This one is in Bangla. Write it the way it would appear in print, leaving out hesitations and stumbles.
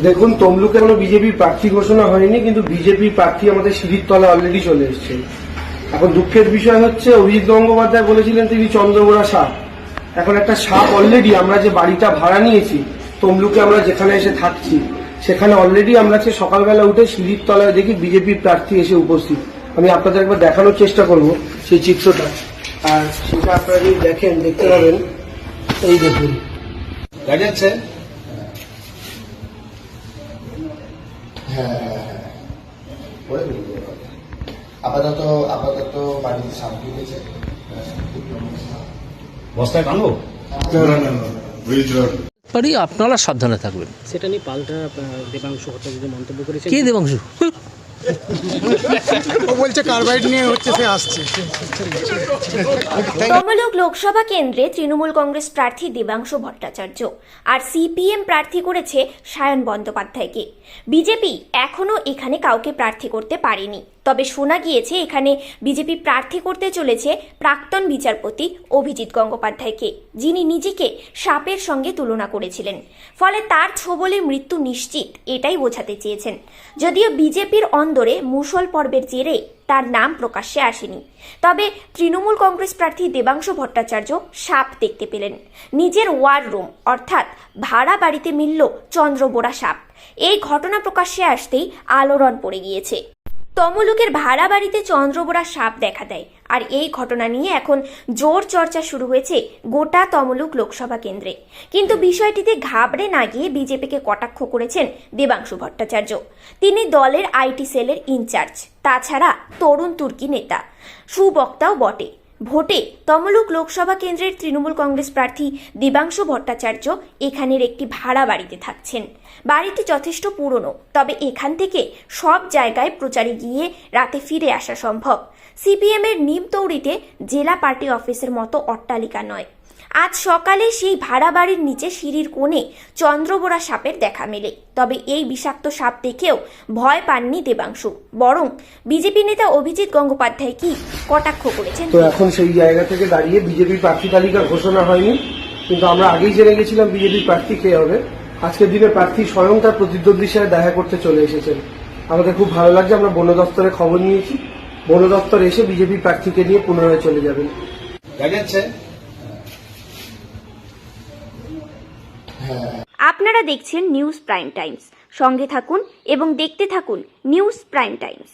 দেখুন, তমলুকে এখনো বিজেপির প্রার্থী ঘোষণা হয়নি, কিন্তু বিজেপির প্রার্থী আমাদের সিঁড়ির তলায় অলরেডি চলে এসছে। এখন দুঃখের বিষয় হচ্ছে, অভিজিৎ গঙ্গোপাধ্যায় বলেছিলেন তিনি চন্দ্রবোড়া সাপ। এখন একটা সাপ অলরেডি, আমরা যে বাড়িটা ভাড়া নিয়েছি তমলুকে, আমরা যেখানে এসে থাকছি সেখানে অলরেডি আমরা সকালবেলা উঠে সিঁড়ির তলায় দেখি বিজেপির প্রার্থী এসে উপস্থিত। আমি আপনাদের একবার দেখানোর চেষ্টা করব সেই চিত্রটা, আর সেটা আপনারা যদি দেখেন, দেখতে পাবেন। এই দেখুন, দেখা যাচ্ছে। আপাতত বাড়িতে সাপ ঢুকেছে। বস্তায় টানবো? আপনারা সাবধানে থাকবেন। সেটা নিয়ে পাল্টা দেবাংশু ভট্টাচার্য মন্তব্য করেছেন। কে দেবাংশু? ও বলছে কার্বাইড নিয়ে হচ্ছে, সে আসছে। তমলুক লোকসভা কেন্দ্রে তৃণমূল কংগ্রেস প্রার্থী দেবাংশু ভট্টাচার্য আর সিপিএম প্রার্থী করেছে সায়ন বন্দ্যোপাধ্যায়কে। বিজেপি এখনো এখানে কাউকে প্রার্থী করতে পারেনি, তবে শোনা গিয়েছে এখানে বিজেপি প্রার্থী করতে চলেছে প্রাক্তন বিচারপতি অভিজিৎ গঙ্গোপাধ্যায়কে, যিনি নিজেকে সাপের সঙ্গে তুলনা করেছিলেন। ফলে তার ছোবলে মৃত্যু নিশ্চিত, এটাই বোঝাতে চেয়েছেন। যদিও বিজেপির অন্দরে মুষল পর্বের জেরে তার নাম প্রকাশ্যে আসেনি, তবে তৃণমূল কংগ্রেস প্রার্থী দেবাংশু ভট্টাচার্য সাপ দেখতে পেলেন। নিজের ওয়ার রুম অর্থাৎ ভাড়া বাড়িতে মিলল চন্দ্রবোড়া সাপ। এই ঘটনা প্রকাশ্যে আসতেই আলোড়ন পড়ে গিয়েছে। তমলুকের ভাড়া বাড়িতে চন্দ্রবোড়া সাপ দেখা দেয়, আর এই ঘটনা নিয়ে এখন জোর চর্চা শুরু হয়েছে গোটা তমলুক লোকসভা কেন্দ্রে। কিন্তু বিষয়টিতে ঘাবড়ে না গিয়ে বিজেপিকে কটাক্ষ করেছেন দেবাংশু ভট্টাচার্য। তিনি দলের আইটি সেলের ইনচার্জ, তাছাড়া তরুণ তুর্কি নেতা, সুবক্তাও বটে। ভোটে তমলুক লোকসভা কেন্দ্রের তৃণমূল কংগ্রেস প্রার্থী দেবাংশু ভট্টাচার্য এখানের একটি ভাড়া বাড়িতে থাকছেন। বাড়িটি যথেষ্ট পুরনো, তবে এখান থেকে সব জায়গায় প্রচারে গিয়ে রাতে ফিরে আসা সম্ভব। সিপিএম এর নিমতৌড়িতে জেলা পার্টি অফিসের মতো অট্টালিকা নয়। আজ সকালে সেই ভাড়া বাড়ির নিচে সিঁড়ির কোণে চন্দ্রবোড়া সাপের দেখা মেলে। তবে এই বিষাক্ত সাপ দেখেও ভয় পাননি দেবাংশু, বরং বিজেপি নেতা অভিজিৎ গঙ্গোপাধ্যায় কি কটাক্ষ করেছেন। তো এখন সেই জায়গা থেকে দাঁড়িয়ে বিজেপির প্রার্থী তালিকা ঘোষণা হয়নি, কিন্তু আমরা আগেই জেনে গেছিলাম বিজেপির প্রার্থী কে হবে। আজকের দিনে প্রার্থী স্বয়ং তার প্রতিদ্বন্দ্বীর সাথে দেখা করতে চলে এসেছেন। আমাদের খুব ভালো লাগছে। আমরা বন দপ্তরে খবর নিয়েছি, বন দপ্তর এসে বিজেপি প্রার্থীকে নিয়ে পুনরায় চলে যাবেন। দেখা যাচ্ছে। আপনারা দেখছেন নিউজ প্রাইম টাইমস। সঙ্গে থাকুন এবং দেখতে থাকুন নিউজ প্রাইম টাইমস।